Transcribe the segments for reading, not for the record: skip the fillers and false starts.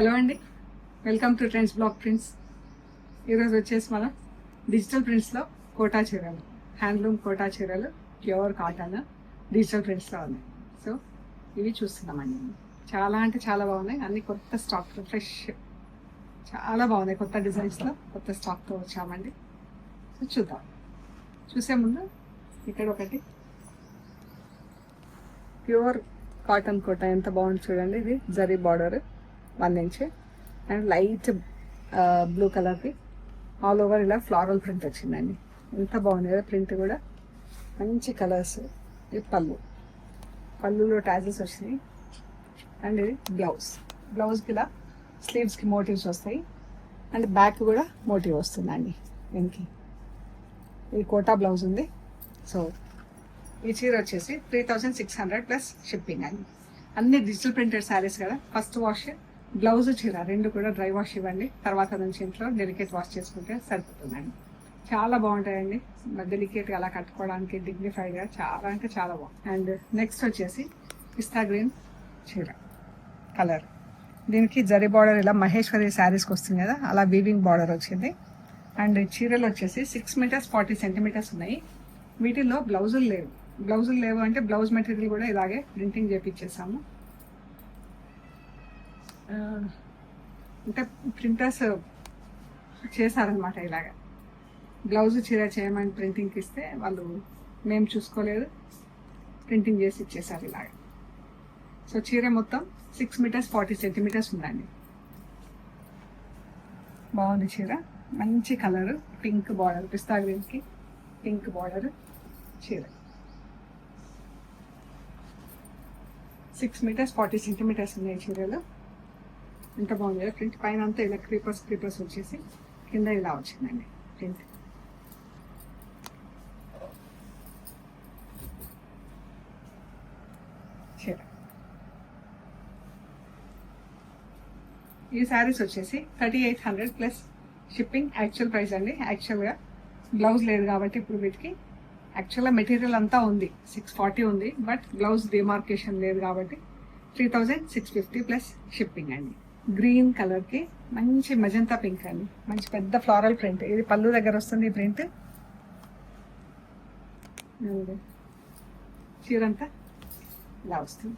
Hello అండి, welcome to trends block prints. ఈరోజు వచ్చేసి మనం డిజిటల్ ప్రింట్స్లో కోటా చీరలు, హ్యాండ్లూమ్ కోటా చీరలు, ప్యూర్ కాటన్ డిజిటల్ ప్రింట్స్లో ఉన్నాయి. సో ఇవి చూస్తున్నామండి. చాలా అంటే చాలా బాగున్నాయి. అన్ని కొత్త స్టాక్, ఫ్రెష్, చాలా బాగున్నాయి. కొత్త డిజైన్స్లో కొత్త స్టాక్తో వచ్చామండి. సో చూద్దాం. చూసే ముందు ఇక్కడ ఒకటి ప్యూర్ కాటన్ కోటా ఎంత బాగుంది చూడండి. ఇది zari border 1 inch and light blue కలర్ది ఆల్ ఓవర్ ఇలా ఫ్లారల్ ప్రింట్ వచ్చిందండి. ఎంత బాగుంది కదా ప్రింట్ కూడా, మంచి కలర్స్. ఇది పళ్ళులో టాజెస్ వచ్చినాయి. అండ్ ఇది బ్లౌజ్కి ఇలా స్లీవ్స్కి మోటివ్స్ వస్తాయి అండ్ బ్యాక్ కూడా మోటివ్ వస్తుందండి దీనికి. ఇది కోటా బ్లౌజ్ ఉంది. సో ఈ చీర వచ్చేసి 3600 ప్లస్ షిప్పింగ్ అండి. అన్ని డిజిటల్ ప్రింటెడ్ శారీస్ కదా. ఫస్ట్ వాష్ బ్లౌజ్ చీర రెండు కూడా డ్రై వాష్ ఇవ్వండి. తర్వాత నుంచి ఇంట్లో డెలికేట్ వాష్ చేసుకుంటే సరిపోతుందండి. చాలా బాగుంటాయండి. డెలికేట్గా అలా కట్టుకోవడానికి డిగ్నిఫైడ్గా చాలా అంటే చాలా బాగుంది. అండ్ నెక్స్ట్ వచ్చేసి పిస్తా గ్రీన్ చీర కలర్. దీనికి జరీ బార్డర్ ఇలా మహేశ్వరి శారీస్కి వస్తుంది కదా, అలా వీవింగ్ బార్డర్ వచ్చింది. అండ్ చీరలు వచ్చేసి 6 మీటర్స్ 40 సెంటీమీటర్స్ ఉన్నాయి. వీటిల్లో బ్లౌజులు లేవు అంటే బ్లౌజ్ మెటీరియల్ కూడా ఇలాగే ప్రింటింగ్ చేపించేసాము. అంటే ప్రింటర్స్ చేశారనమాట. ఇలాగ బ్లౌజ్ చీర చేయమని ప్రింటింగ్కి ఇస్తే వాళ్ళు మేము చూసుకోలేదు, ప్రింటింగ్ చేసి ఇచ్చేసారు ఇలాగ. సో చీర మొత్తం 6 మీటర్స్ 40 సెంటీమీటర్స్ ఉందండి. బాగుంది చీర, మంచి కలరు, పింక్ బార్డర్, పిస్తా గ్రీన్కి పింక్ బార్డర్ చీర. 6 మీటర్స్ 40 సెంటీమీటర్స్ ఉన్నాయి చీరలు. ఎంత బాగుంది కదా ప్రింట్. పైన అంతా ఇలా క్రీపర్స్ వచ్చేసి కింద ఇలా వచ్చిందండి ప్రింట్. చీర ఈ శారీస్ వచ్చేసి 3800 ప్లస్ షిప్పింగ్. యాక్చువల్ ప్రైస్ అండి. యాక్చువల్గా బ్లౌజ్ లేదు కాబట్టి ఇప్పుడు వీటికి యాక్చువల్గా మెటీరియల్ అంతా ఉంది, 640 ఉంది. బట్ బ్లౌజ్ డిమార్కేషన్ లేదు కాబట్టి 3650 ప్లస్ షిప్పింగ్ అండి. గ్రీన్ కలర్కి మంచి మజంతా పింక్ అండి, మంచి పెద్ద ఫ్లారల్ ప్రింట్. ఇది పళ్ళు దగ్గర వస్తుంది ఈ ప్రింట్. చీర అంతా ఇలా వస్తుంది.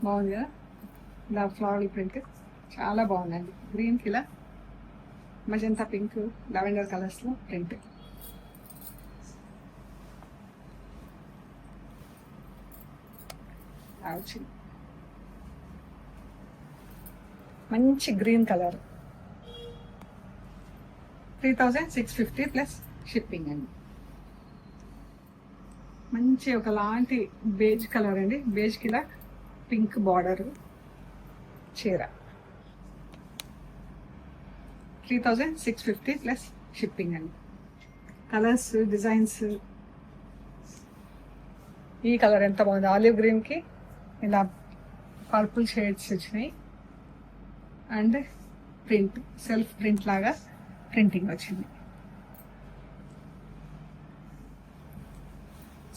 బాగుంది కదా ఇలా ఫ్లారల్ ప్రింట్, చాలా బాగుందండి. గ్రీన్కి ఇలా మజంతా పింక్, లెవెండర్ కలర్స్లో ప్రింట్. వచ్చింది మంచి గ్రీన్ కలర్. 3650 ప్లస్ షిప్పింగ్ అండి. మంచి ఒకలాంటి బేజ్ కలర్ అండి. బేజ్కి ఇలా పింక్ బార్డర్ చీర. 3650 ప్లస్ షిప్పింగ్ అండి. Colours, designs. ఈ కలర్ ఎంత బాగుంది, ఆలివ్ గ్రీన్కి ఇలా పర్పుల్ షేడ్స్ వచ్చినాయి. అండ్ ప్రింట్ సెల్ఫ్ ప్రింట్ లాగా ప్రింటింగ్ వచ్చింది.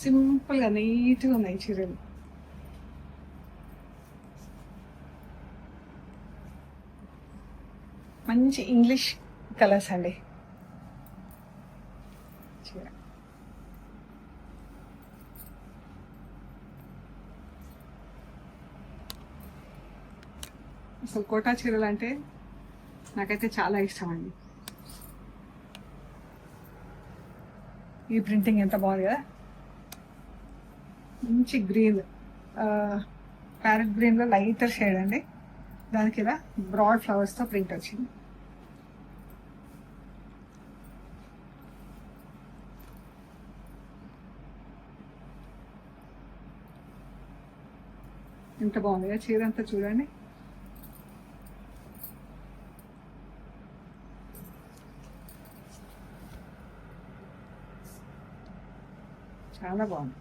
సింపుల్గా నీట్గా ఉన్నాయి చీరలు. మంచి ఇంగ్లీష్ కలర్స్ అండి చీర. అసలు కోటా చీరలు అంటే నాకైతే చాలా ఇష్టం అండి. ఈ ప్రింటింగ్ ఎంత బాగుంది కదా, మంచి గ్రీన్, ప్యారెట్ గ్రీన్లో లైటర్ షేడ్ అండి. దానికి ఇలా బ్రాడ్ ఫ్లవర్స్తో ప్రింట్ వచ్చింది. ఎంత బాగుంది కదా చీర అంతా చూడండి. చాలా బాగుంది.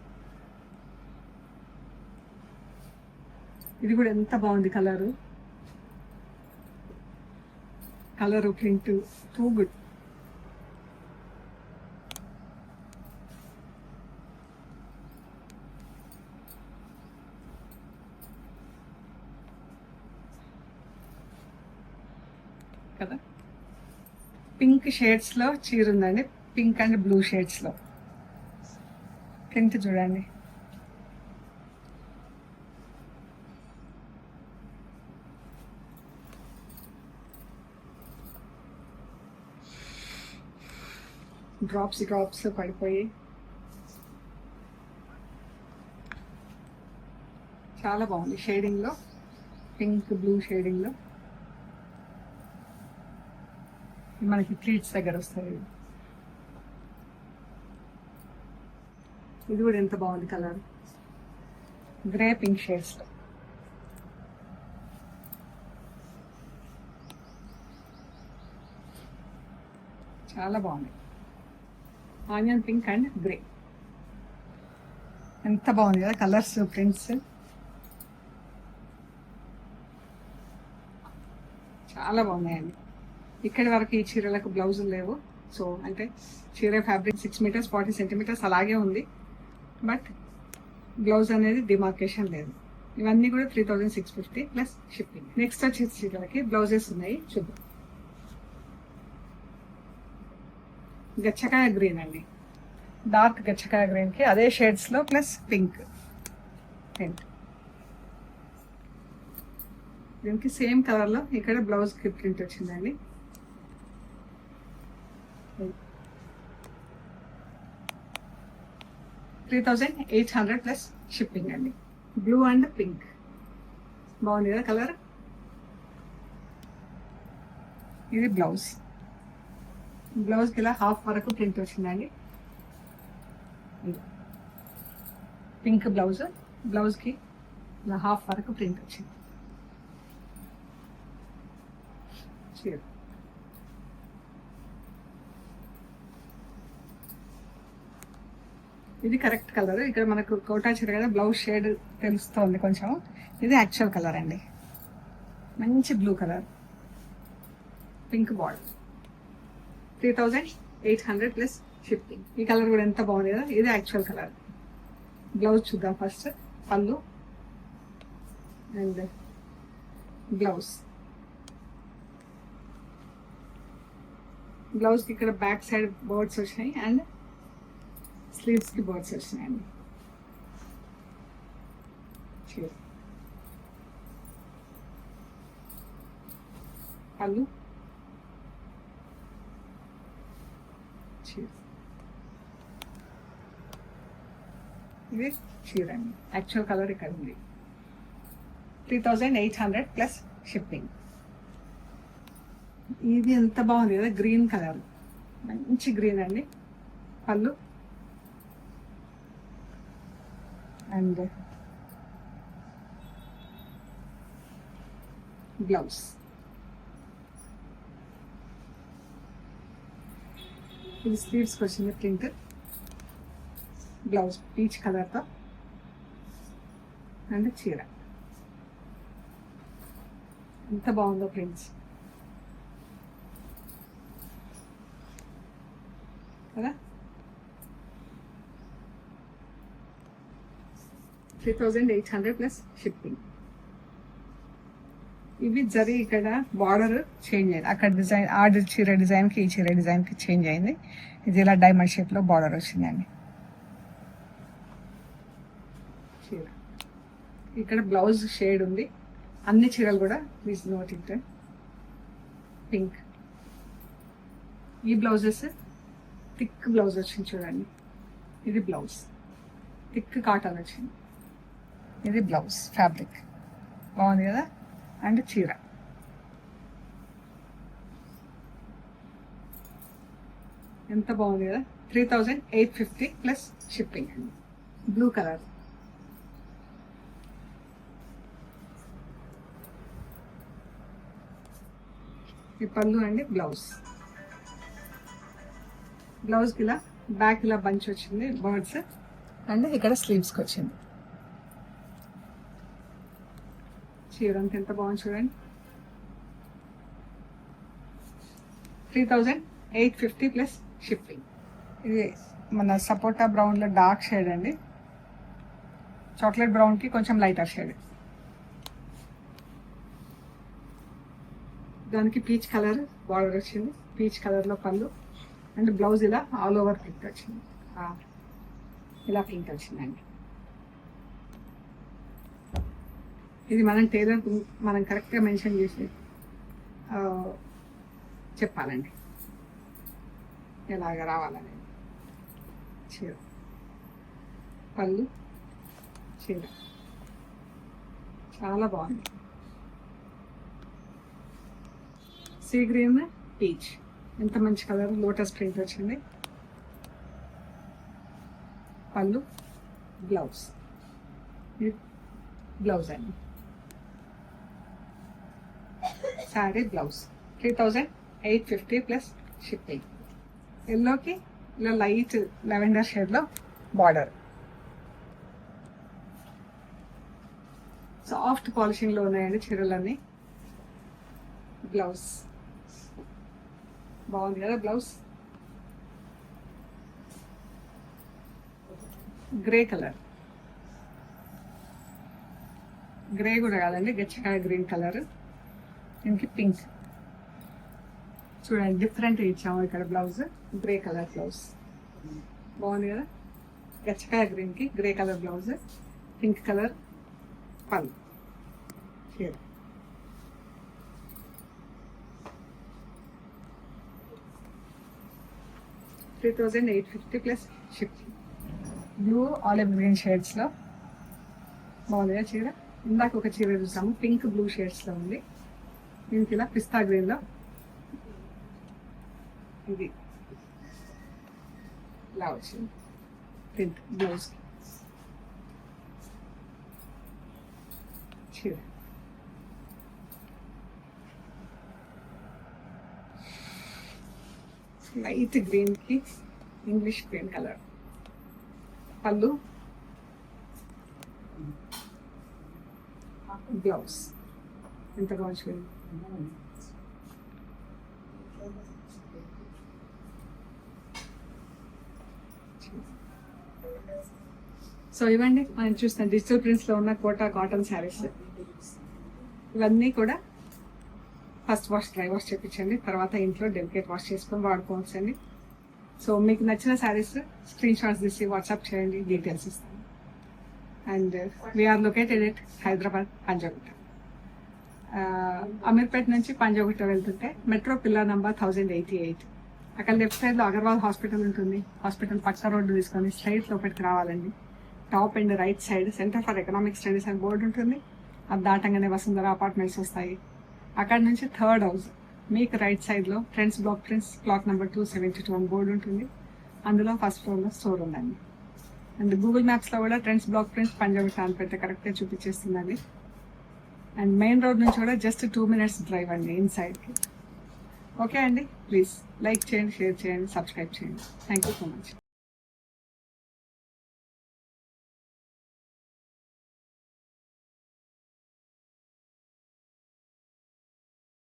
ఇది కూడా ఎంత బాగుంది కలరు ప్రింట్, టూ గుడ్. కదా. పింక్ షేడ్స్ లో చీర ఉందండి, పింక్ అండ్ బ్లూ షేడ్స్ లో. ప్రింట్ చూడండి. డ్రాప్స్ పడిపోయి చాలా బాగుంది. షేడింగ్ లో పింక్ బ్లూ షేడింగ్ లో మనకి ప్లీట్స్ దగ్గర వస్తాయి. ఇది కూడా ఎంత బాగుంది కలర్, గ్రే పింక్ షేడ్స్ లో. చాలా బాగుంది. ఆనియన్ పింక్ అండ్ గ్రే, ఎంత బాగుంది కదా కలర్స్, ప్రింట్స్ చాలా బాగున్నాయండి. ఇక్కడి వరకు ఈ చీరలకు బ్లౌజులు లేవు. సో అంటే చీర ఫ్యాబ్రిక్ 6 మీటర్స్ 40 సెంటీమీటర్స్ అలాగే ఉంది, బట్ బ్లౌజ్ అనేది డిమార్కేషన్ లేదు. ఇవన్నీ కూడా 3650 ప్లస్ షిప్పింగ్. నెక్స్ట్ వచ్చే చీరలకి బ్లౌజెస్ ఉన్నాయి, చూద్దాం. గచ్చకాయ గ్రీన్ అండి, డార్క్ గచ్చకాయ గ్రీన్ కి అదే షేడ్స్ లో ప్లస్ పింక్ ప్రింట్. దీనికి సేమ్ కలర్ లో ఇక్కడ బ్లౌజ్ కి ప్రింట్ వచ్చిందండి. 3800 ప్లస్ షిప్పింగ్ అండి. బ్లూ అండ్ పింక్ బాగుంది కదా కలర్. ఇది బ్లౌజ్, బ్లౌజ్కి ఇలా హాఫ్ వరకు ప్రింట్ వచ్చిందండి. పింక్ బ్లౌజ్, బ్లౌజ్కి ఇలా హాఫ్ వరకు ప్రింట్ వచ్చింది. ఇది కరెక్ట్ కలర్. ఇక్కడ మనకు కోటా చీర కదా, బ్లౌజ్ షేడ్ తెలుస్తోంది కొంచెం. ఇది యాక్చువల్ కలర్ అండి, మంచి blue colour, pink border. 3800 plus shipping. ఈ కలర్ కూడా ఎంత బాగుంది కదా, ఇది యాక్చువల్ కలర్. బ్లౌజ్ చూద్దాం ఫస్ట్. పళ్ళు అండ్ బ్లౌజ్. బ్లౌజ్కి ఇక్కడ బ్యాక్ సైడ్ బర్డ్స్ వచ్చినాయి అండ్ స్లీవ్స్కి బర్డ్స్ వచ్చినాయండి. పళ్ళు, ఇది చీర అండి, యాక్చువల్ కలర్ ఇక్కడ ఉంది. 3800 ప్లస్ షిప్పింగ్. ఇది ఎంత బాగుంది కదా, గ్రీన్ కలర్, మంచి గ్రీన్ అండి. పళ్ళు అండ్ బ్లౌజ్. ఇది స్లీవ్స్కి వచ్చింది ప్రింట్. బ్లౌజ్ పీచ్ కలర్తో అండ్ చీర ఎంత బాగుందో ప్రింట్స్ కదా. 3800 ప్లస్ షిప్పింగ్. ఇవి జరి ఇక్కడ బార్డర్ చేంజ్ అయింది, అక్కడ డిజైన్ ఆ చీర డిజైన్కి ఈ చీర డిజైన్కి చేంజ్ అయింది. ఇది ఇలా డైమండ్ షేప్లో బార్డర్ వచ్చిందండి. చీర ఇక్కడ బ్లౌజ్ షేడ్ ఉంది. అన్ని చీరలు కూడా ప్లీజ్ నోట్ ఇట్ పింక్. ఈ బ్లౌజెస్ థిక్ బ్లౌజ్ వచ్చింది చూడండి. ఇది బ్లౌజ్ థిక్ కాటన్ వచ్చింది. ఇది బ్లౌజ్ ఫ్యాబ్రిక్ బాగుంది కదా. అండ్ చీర ఎంత బాగుంది కదా. 3850 ప్లస్ షిప్పింగ్ అండి. Blue colour. ఈ పళ్ళు అండి బ్లౌజ్. బ్లౌజ్కి ఇలా బ్యాక్ ఇలా బంచ్ వచ్చింది బర్డ్స్ అండ్ ఇక్కడ స్లీవ్స్కి వచ్చింది. చీర అంతా ఎంత బాగుంది చూడండి. 3850 ప్లస్ షిప్పింగ్. ఇది మన సపోటా బ్రౌన్లో డార్క్ షేడ్ అండి, చాక్లెట్ బ్రౌన్కి కొంచెం లైటర్ షేడ్. దానికి పీచ్ కలర్ బార్డర్ వచ్చింది, పీచ్ కలర్లో పళ్ళు అండ్ బ్లౌజ్ ఇలా ఆల్ ఓవర్ ప్రింట్ వచ్చింది, ఇలా ప్రింట్ వచ్చిందండి. ఇది మనం టైలర్ మనం కరెక్ట్గా మెన్షన్ చేసి చెప్పాలండి ఎలాగ రావాలని. చీర పళ్ళు చీర చాలా బాగుంది. సీ గ్రీన్ పీచ్ ఎంత మంచి కలర్, లోటస్ ప్రింట్ వచ్చింది. పళ్ళు బ్లౌజ్, బ్లౌజ్ అండి, శారీ బ్లౌజ్ 3850 ప్లస్ షిప్పింగ్. ఎల్లోకి ఇలా లైట్ లెవెండర్ షేడ్లో బార్డర్, సాఫ్ట్ పాలిషింగ్లో ఉన్నాయండి చీరలన్నీ. బ్లౌజ్ బాగుంది కదా, బ్లౌజ్ గ్రే కలర్, గ్రే కూడా కాదండి గచ్చకాయ గ్రీన్ కలర్, దీనికి పింక్ చూడండి డిఫరెంట్ ఇచ్చాము ఇక్కడ. బ్లౌజ్ గ్రే కలర్ బ్లౌజ్ బాగుంది కదా, గచ్చకాయ గ్రీన్కి grey colour blouse, pink colour పళ్ళు. చీర 3850 plus shipping. Blue olive green షేడ్స్లో బాగుంది చీర. ఇందాక ఒక చీర చూసాము పింక్ బ్లూ షేడ్స్లో ఉంది, దీనికి ఇలా పిస్తా గ్రీన్లో ఇది ఇలా వచ్చింది ప్రింట్ బ్లౌజ్. చీర లైట్ గ్రీన్కి ఇంగ్లీష్ గ్రీన్ కలర్, పళ్ళు బ్లౌజ్ ఎంత బాగుంది. సో ఇవ్వండి మనం చూస్తాం డిజిటల్ ప్రింట్స్లో ఉన్న కోటా కాటన్ శారీస్. ఇవన్నీ కూడా ఫస్ట్ వాష్ డ్రై వాష్ చేయించండి, తర్వాత ఇంట్లో డెలికేట్ వాష్ చేసుకొని వాడుకోవచ్చండి. సో మీకు నచ్చిన శారీస్ స్క్రీన్ షాట్స్ తీసి వాట్సాప్ చేయండి, డీటెయిల్స్ ఇస్తాను. And we are located at Hyderabad Panjagutta. Ameerpet నుంచి పంజాగుట్ట వెళ్తుంటే మెట్రో పిల్లర్ నంబర్ 1088, అక్కడ లెఫ్ట్ సైడ్లో అగర్వాల్ హాస్పిటల్ ఉంటుంది. హాస్పిటల్ పక్క రోడ్డు తీసుకొని స్ట్రైట్ లోపలికి రావాలండి. Top and right side centre for economic studies అని బోర్డు ఉంటుంది, అది దాటంగానే వసుంధర అపార్ట్మెంట్స్ వస్తాయి. అక్కడ నుంచి థర్డ్ హౌస్ మీకు రైట్ సైడ్లో friends block prints clock number 272 అని బోర్డు ఉంటుంది, అందులో ఫస్ట్ ఫ్లోర్లో స్టోర్ ఉందండి. అండ్ గూగుల్ మ్యాప్స్లో కూడా ట్రెండ్స్ బ్లాక్ ప్రింట్స్ పంజాబీ అని పెడితే కరెక్ట్గా చూపించేస్తుందండి. అండ్ మెయిన్ రోడ్ నుంచి కూడా జస్ట్ 2 minutes డ్రైవ్ అండి ఇన్సైడ్కి. ఓకే అండి, ప్లీజ్ లైక్ చేయండి, షేర్ చేయండి, సబ్స్క్రైబ్ చేయండి. Thank you so much.